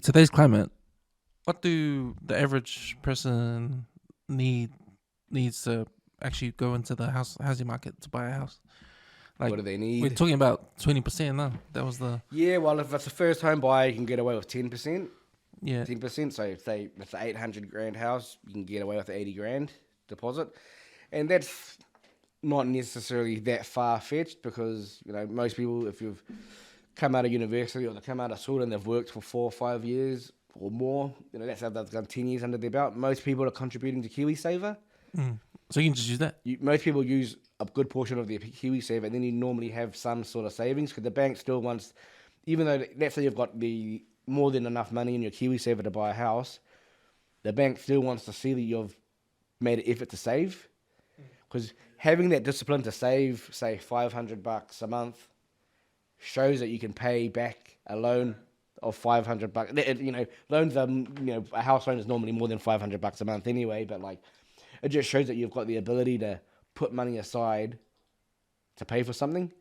today's climate, what do the average person needs to actually go into the housing market to buy a house? Like, What do they we're need? talking about 20% now. That was the Yeah, well, if it's a first home buyer, you can get away with 10%. yeah. 10%. So if it's an 800 grand house, you can get away with 80 grand deposit. And that's not necessarily that far fetched because, most people, if you've come out of university or they come out of school and they've worked for 4 or 5 years or more, that's how they've done 10 years under their belt. Most people are contributing to KiwiSaver. So you can just use that. Most people use a good portion of their KiwiSaver, and then you normally have some sort of savings because the bank still wants, even though let's say you've got the more than enough money in your KiwiSaver to buy a house, the bank still wants to see that you've made an effort to save. Because having that discipline to save, say, $500 a month, shows that you can pay back a loan of $500. Loans are, a house loan is normally more than $500 a month anyway, but it just shows that you've got the ability to put money aside to pay for something.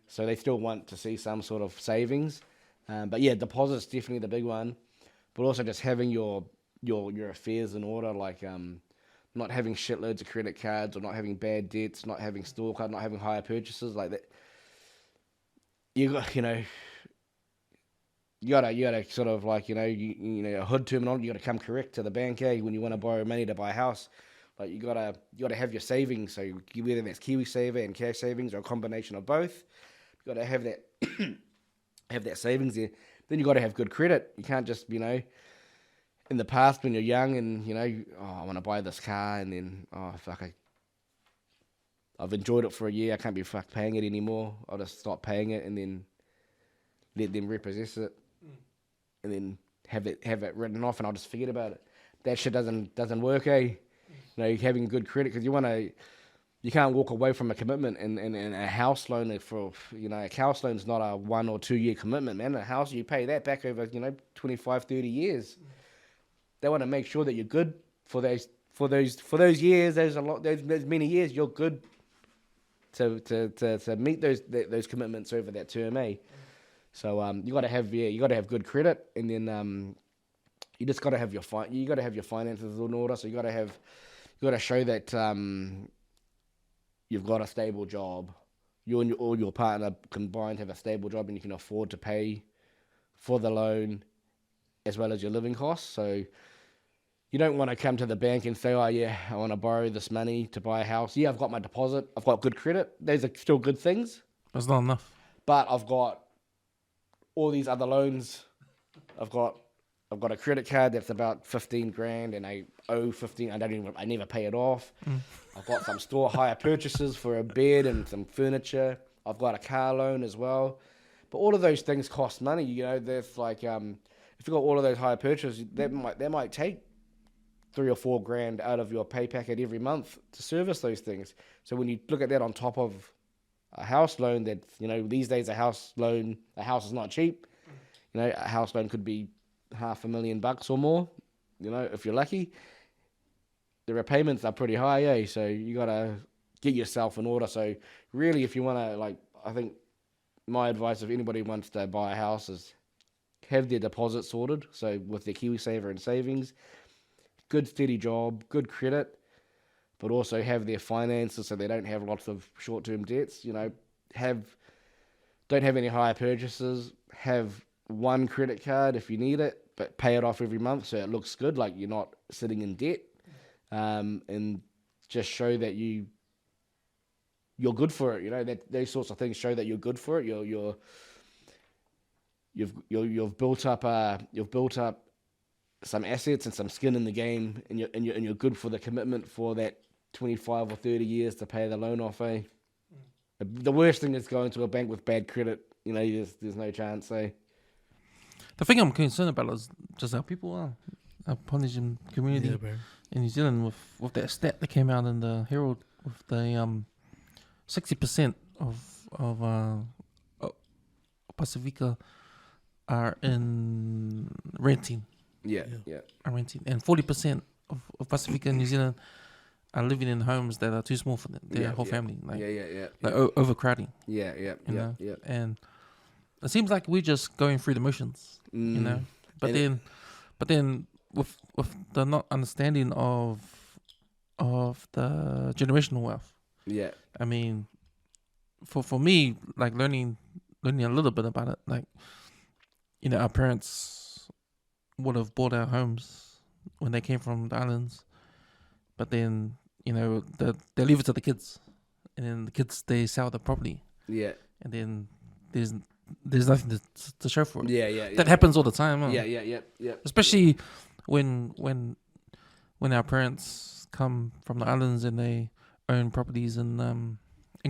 So they still want to see some sort of savings. But yeah, deposit's definitely the big one. But also just having your affairs in order, not having shitloads of credit cards or not having bad debts, not having store card, not having higher purchases like that. You gotta sort of a hood terminology. You gotta come correct to the bank, when you want to borrow money to buy a house. Like you gotta have your savings. So whether that's KiwiSaver and cash savings or a combination of both, you gotta have that have that savings there. Then you gotta have good credit. You can't just in the past when you're young and I want to buy this car and then I've enjoyed it for a year. I can't be paying it anymore. I'll just stop paying it and then let them repossess it, and then have it written off, and I'll just forget about it. That shit doesn't work, having good credit because you can't walk away from a commitment, and a house loan a house loan's not a 1 or 2 year commitment, man. A house you pay that back over 25, 30 years. They want to make sure that you're good for those years. Those many years you're good to meet those commitments over that term, So you got to have good credit, and then you just got to have your finances in order. So you got to show that you've got a stable job. You and your partner combined have a stable job, and you can afford to pay for the loan as well as your living costs. So you don't want to come to the bank and say, oh yeah, I want to borrow this money to buy a house. Yeah, I've got my deposit. I've got good credit. Those are still good things. That's not enough. But I've got all these other loans. I've got a credit card that's about 15 grand and I owe 15. I never pay it off. I've got some store hire purchases for a bed and some furniture. I've got a car loan as well. But all of those things cost money. There's if you've got all of those hire purchases, that might take 3 or 4 grand out of your pay packet every month to service those things. So when you look at that on top of a house loan, that these days a house is not cheap. A house loan could be $500,000 or more. If you're lucky. The repayments are pretty high, so you gotta get yourself in order. So really, if you wanna I think my advice if anybody wants to buy a house is have their deposit sorted. So with their KiwiSaver and savings. Good steady job, good credit, but also have their finances so they don't have lots of short-term debts. Don't have any higher purchases. Have one credit card if you need it, but pay it off every month so it looks good, like you're not sitting in debt, and just show that you're good for it. That those sorts of things show that you're good for it. You've built up some assets and some skin in the game, and you're good for the commitment for that 25 or 30 years to pay the loan off. The worst thing is going to a bank with bad credit. There's no chance. The thing I'm concerned about is just how people are, our Polynesian community in New Zealand, with that stat that came out in the Herald with the 60% of Pasifika are in renting. Yeah. Are renting, and 40% of Pasifika New Zealand are living in homes that are too small for their whole family. Overcrowding. Yeah. And it seems like we're just going through the motions. But then with the not understanding of the generational wealth. Yeah. I mean, for me, like learning a little bit about it, like, you know, our parents would have bought our homes when they came from the islands, but then, you know, they leave it to the kids, and then the kids, they sell the property, Yeah. and then there's nothing to show for it. Yeah. That happens all the time. Huh? Yeah. Especially when our parents come from the islands and they own properties in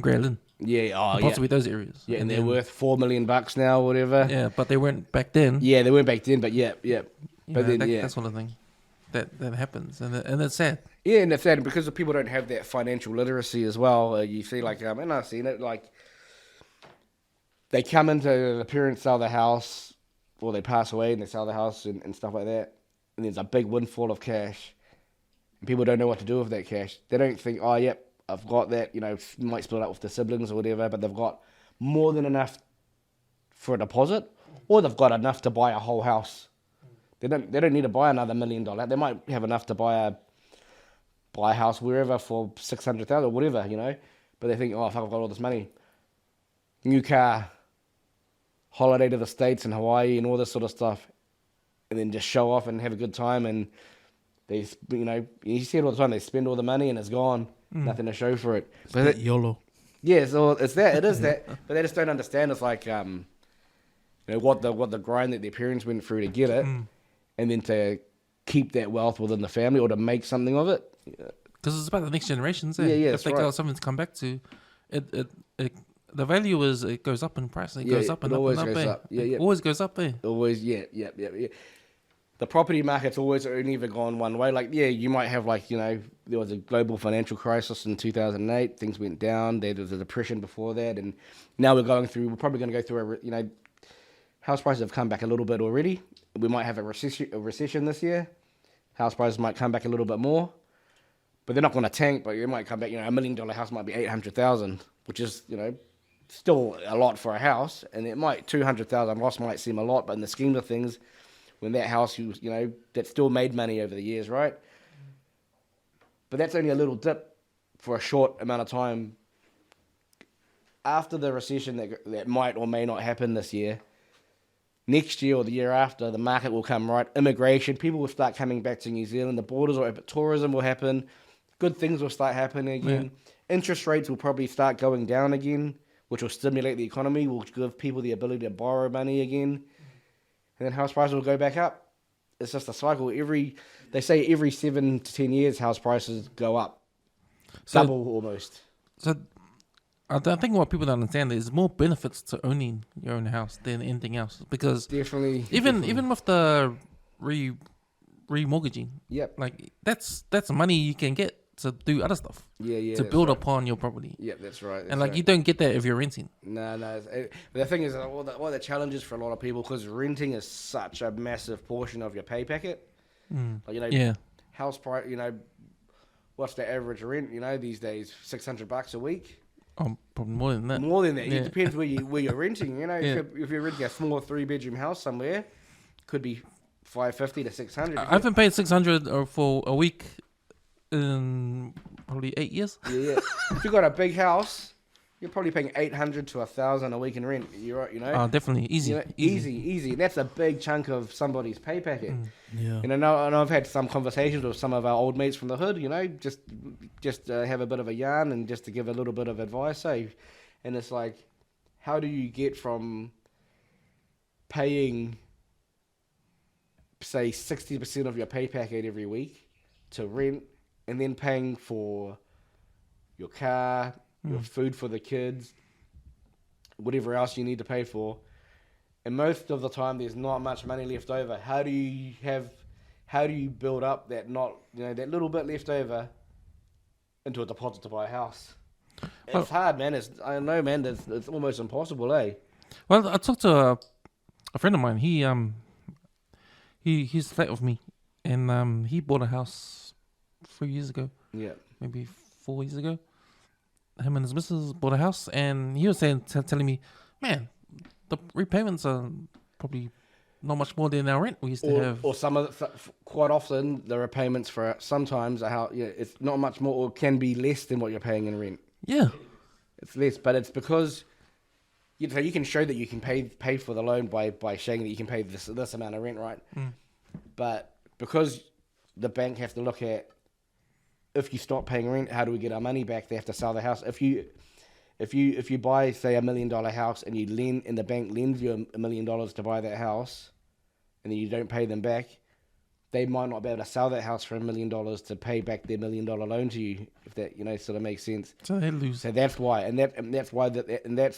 Grey Lynn. Yeah. Oh, and possibly those areas. Yeah, and they're worth $4 million now, or whatever. Yeah, but they weren't back then. Yeah, they weren't back then, but yeah. But then, that sort of thing. That happens, and it's sad. Yeah, and it's sad because the people don't have that financial literacy as well. You see, like, and I've seen it, like, they come into the parents sell the house, or they pass away and they sell the house and stuff like that, and there's a big windfall of cash, and people don't know what to do with that cash. They don't think, oh, yep, I've got that, you know, might split up with the siblings or whatever, but they've got more than enough for a deposit, or they've got enough to buy a whole house. They don't need to buy another $1 million. They might have enough to buy a house wherever for $600,000 or whatever, you know. But they think, oh, fuck, I've got all this money, new car, holiday to the States and Hawaii and all this sort of stuff, and then just show off and have a good time. And they, you know, you see it all the time. They spend all the money and it's gone, nothing to show for it. But YOLO. Yeah, so it's that. It is that. But they just don't understand. It's like, you know, what the grind that their parents went through to get it. And then to keep that wealth within the family or to make something of it. Because it's about the next generations. Yeah, if they got something to come back to, it the value is, it goes up in price. It goes up and up and up. It always goes up there. Always, yeah. The property market's always only ever gone one way. Like, yeah, you might have, like, you know, there was a global financial crisis in 2008. Things went down. There was a depression before that. And now we're probably going to go through you know, house prices have come back a little bit already. We might have a recession this year. House prices might come back a little bit more, but they're not going to tank. But it might come back. You know, $1 million house might be $800,000, which is, you know, still a lot for a house. And it might $200,000 loss might seem a lot, but in the scheme of things, when that house, you know, that still made money over the years, right? But that's only a little dip for a short amount of time. After the recession that might or may not happen this year, next year or the year after, the market will come right. Immigration, people will start coming back to New Zealand. The borders will open. Tourism will happen. Good things will start happening again. Yeah. Interest rates will probably start going down again, which will stimulate the economy, will give people the ability to borrow money again. And then house prices will go back up. It's just a cycle. They say every 7 to 10 years, house prices go up. Double almost. So I think what people don't understand is more benefits to owning your own house than anything else, because even with the remortgaging, like that's money you can get to do other stuff, to build upon your property. That's right. And like you don't get that if you're renting. No. The thing is, one of the challenges for a lot of people, because renting is such a massive portion of your pay packet. Like, you know, house price. You know, what's the average rent? You know, these days, $600 a week. Probably more than that. More than that. It depends where you're renting. You know, if you're renting a small 3-bedroom house somewhere, could be $550 to $600. I haven't paid $600 for a week in probably 8 years. Yeah. If you got a big house, you're probably paying $800 to $1,000 a week in rent. You're right, you know. Definitely easy. You know, easy. And that's a big chunk of somebody's pay packet. Yeah. And I know I've had some conversations with some of our old mates from the hood. You know, just have a bit of a yarn and just to give a little bit of advice. And it's like, how do you get from paying, say, 60% of your pay packet every week to rent, and then paying for your car, your food for the kids, whatever else you need to pay for, and most of the time there's not much money left over. How do you build up that that little bit left over into a deposit to buy a house? It's hard, man. I know, man. It's almost impossible, eh? Well, I talked to a friend of mine. He's flat with me, and he bought a house 3 years ago. Yeah, maybe 4 years ago. Him and his missus bought a house, and he was telling me, man, the repayments are probably not much more than our rent. We used to have, or quite often the repayments for sometimes are how it's not much more or can be less than what you're paying in rent. yeah, It's less, but it's because so you can show that you can pay for the loan by showing that you can pay this amount of rent, right? But because the bank have to look at, if you stop paying rent, how do we get our money back? They have to sell the house. If you buy, say, $1 million house and the bank lends you $1 million to buy that house, and then you don't pay them back, they might not be able to sell that house for $1 million to pay back their $1 million loan to you, if that sort of makes sense. so they lose. So that's why, and that's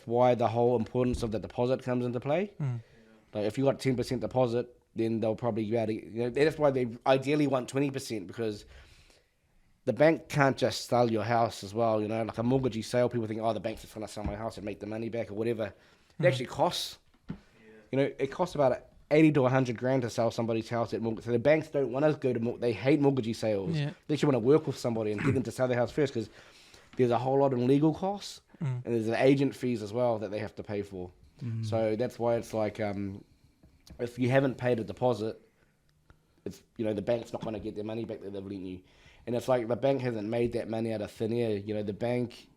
why the whole importance of the deposit comes into play. Like if you got 10% deposit, then they'll probably be able to. That's why they ideally want 20%, because the bank can't just sell your house as well. Like a mortgagee sale, people think, oh, the bank's just going to sell my house and make the money back or whatever. It actually costs. It costs about 80 to 100 grand to sell somebody's house at mortgage. So the banks don't want us to go to they hate mortgagee sales. Yeah. They actually want to work with somebody and get them to sell their house first, because there's a whole lot of legal costs and there's the agent fees as well that they have to pay for. So that's why it's like, if you haven't paid a deposit, it's the bank's not going to get their money back that they've lent you. And it's like the bank hasn't made that money out of thin air. The bank,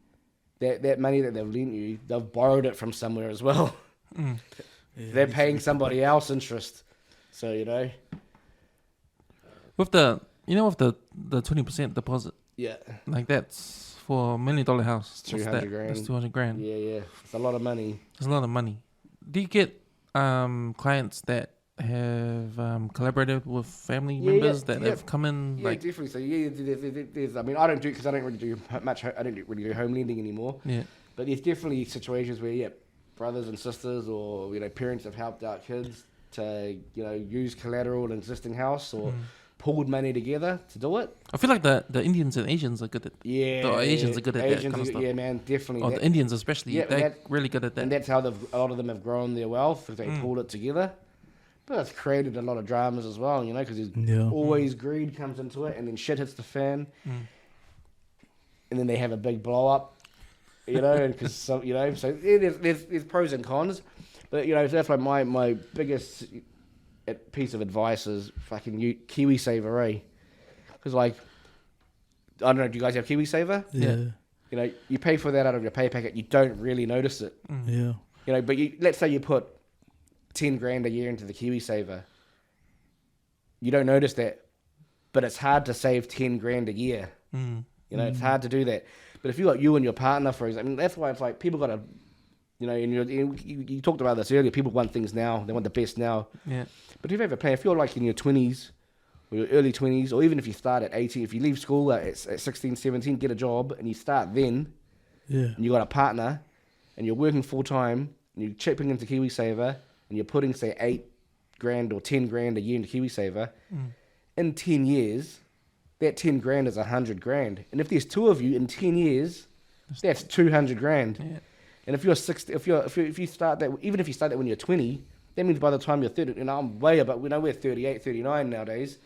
that money that they've lent you, they've borrowed it from somewhere as well. They're paying somebody else interest. So, With the 20% deposit, yeah, like that's for $1 million house. It's 200 grand. That's 200 grand. Yeah. It's a lot of money. It's a lot of money. Do you get clients that have collaborated with family members that have come in? Yeah, definitely. So there's I mean, I don't do, because I don't really do much. I don't really do home lending anymore. Yeah. But there's definitely situations where brothers and sisters or parents have helped out kids to use collateral in an existing house or pooled money together to do it. I feel like the Indians and Asians are good at the Asians are good at that kind of stuff. Yeah, man, definitely. Or the Indians especially, they're really good at that. And that's how a lot of them have grown their wealth, because they pulled it together. But it's created a lot of dramas as well, because there's always greed comes into it, and then shit hits the fan, and then they have a big blow up, because so there's pros and cons, but that's like my biggest piece of advice is fucking KiwiSaver, eh? Because like, I don't know, do you guys have KiwiSaver? Yeah. You pay for that out of your pay packet, you don't really notice it. Yeah. But let's say you put 10 grand a year into the KiwiSaver, you don't notice that, but it's hard to save 10 grand a year. It's hard to do that. But if you got you and your partner, for example, I mean, that's why it's like people got to, you talked about this earlier, people want things now, they want the best now. Yeah. But if you have a plan, if you're like in your 20s or your early 20s, or even if you start at 18, if you leave school at 16, 17, get a job and you start then, and you got a partner and you're working full time and you're chipping into KiwiSaver, and you're putting, say, 8 grand or 10 grand a year into KiwiSaver, in 10 years, that 10 grand is 100 grand. And if there's two of you in 10 years, that's 200 grand. Yeah. And if you're 60, if you start that, even if you start that when you're 20, that means by the time you're 30, I'm way above, we're 38, 39 nowadays.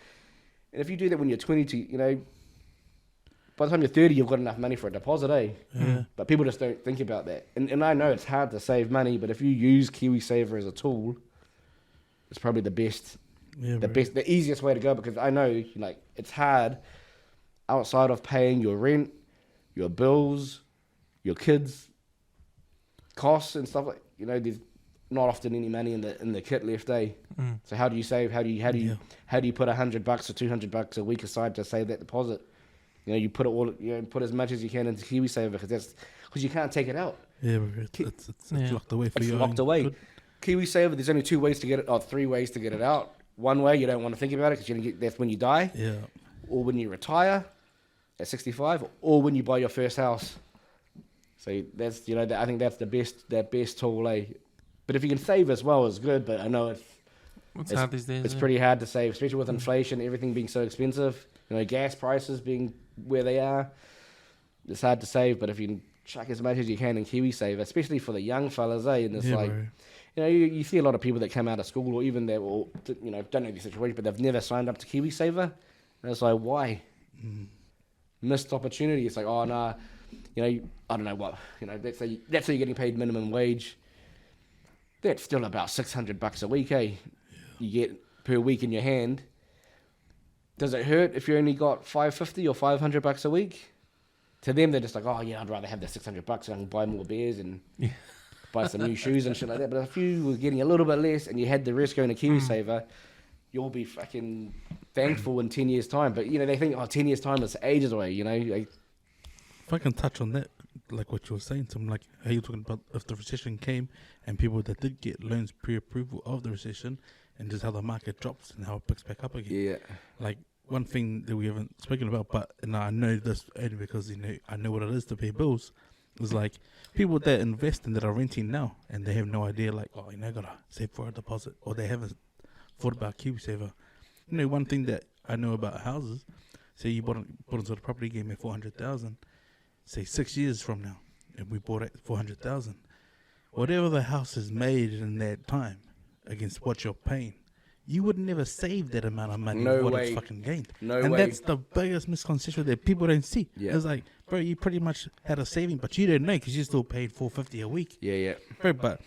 And if you do that when you're 20 by the time you're 30, you've got enough money for a deposit, eh? Yeah. But people just don't think about that. And I know it's hard to save money, but if you use KiwiSaver as a tool, it's probably the best, the easiest way to go, because I know, it's hard outside of paying your rent, your bills, your kids' costs and stuff like, there's not often any money in the kit left, eh? So how do you save? How do you put $100 or $200 a week aside to save that deposit? You put it all, put as much as you can into KiwiSaver, because you can't take it out. Yeah, it's locked away for you. It's locked away. KiwiSaver, there's only 2 ways to get it, or 3 ways to get it out. One way, you don't want to think about it, because that's when you die, or when you retire at 65, or when you buy your first house. So that's I think that's the best tool, eh? But if you can save as well, it's good. But I know it's hard these days. It's pretty hard to save, especially with inflation, everything being so expensive. Gas prices being where they are, it's hard to save. But if you can chuck as much as you can in KiwiSaver, especially for the young fellas, eh? And it's you see a lot of people that come out of school, or even that don't know the situation, but they've never signed up to KiwiSaver. And it's like, why? Missed opportunity. It's like, oh no, I don't know what. Let's say you're getting paid minimum wage. That's still about $600 a week, eh? you get per week in your hand, does it hurt if you only got $550 or $500 a week? To them, they're just like, oh yeah, I'd rather have the $600 so I can buy more beers and buy some new shoes and shit like that. But if you were getting a little bit less and you had the rest going to KiwiSaver, you'll be fucking thankful in 10 years' time. But, you know, they think, 10 years' time is ages away, you know. Like, if I can touch on that, like what you were saying, Tom, like how you're talking about if the recession came and people that did get loans pre-approval of the recession and just how the market drops and how it picks back up again. yeah. Like, one thing that we haven't spoken about, but I know this only because, you know, I know what it is to pay bills, is like people that invest and that are renting now and they have no idea, like, oh, you know, I gotta save for a deposit, or they haven't thought about KiwiSaver. You know, one thing that I know about houses, say you bought into the property game at 400,000, say 6 years from now, and we bought it at 400,000, whatever the house is made in that time against what you're paying, you would never save that amount of money. No what way. it's fucking gained. No and way. that's the biggest misconception that people don't see. Yeah. It's like, bro, you pretty much had a saving, but you didn't know because you still paid $450 a week. Yeah. Bro, but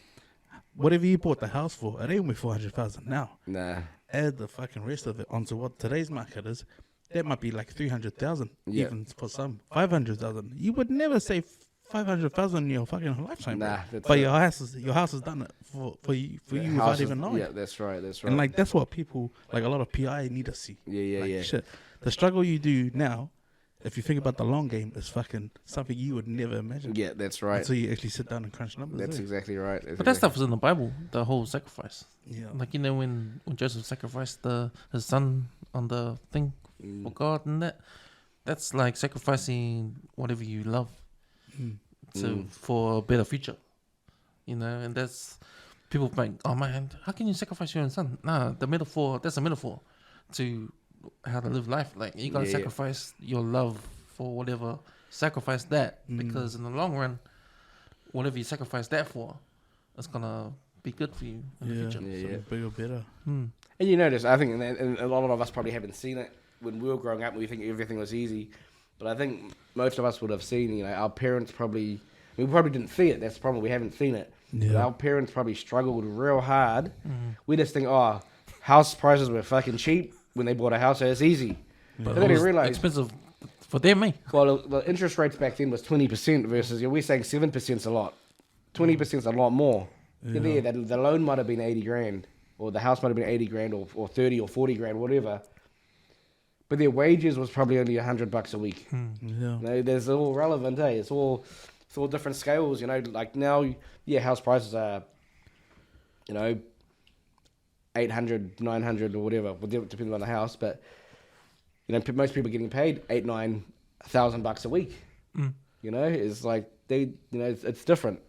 whatever you bought the house for, it ain't worth 400,000 now. Nah. Add the fucking rest of it onto what today's market is. That might be like 300,000, Yeah. even for some 500,000. You would never save 500,000 in your fucking lifetime. Nah, bro. that's But it. your house has done it for you without even knowing. Yeah, that's right. And like that's what people, like a lot of PI need to see. Yeah. Like, shit, the struggle you do now, if you think about the long game, is fucking something you would never imagine. Yeah, that's right. Until you actually sit down and crunch numbers. That's exactly right. But that stuff was in the Bible, the whole sacrifice. Yeah. Like, you know, when Joseph sacrificed his son on the thing for God and that's like sacrificing whatever you love for a better future. You know, and that's, people think, oh man, how can you sacrifice your own son? Nah, that's a metaphor to how to live life. Like, you gotta sacrifice your love for whatever, sacrifice that, because in the long run, whatever you sacrifice that for, it's gonna be good for you in the future. Yeah. Bigger, better. And you notice, I think, and a lot of us probably haven't seen it when we were growing up. We think everything was easy, but I think most of us would have seen. You know, our parents probably. We probably didn't see it. That's the problem. We haven't seen it. Yeah. But our parents probably struggled real hard. We just think, house prices were fucking cheap when they bought a house, so it's easy. But They it didn't was realize. expensive for them, eh? Well, the interest rates back then was 20% versus, we're saying 7% is a lot. 20% is a lot more. Yeah. The loan might have been 80 grand, or the house might have been 80 grand, or 30 or 40 grand, whatever. But their wages was probably only $100 a week. Yeah. You know, there's all relevant, eh? It's all different scales, you know. Like now, house prices are, 800, 900 or whatever, depending on the house. But most people are getting paid $8,000-9,000 a week. You know, it's like it's different.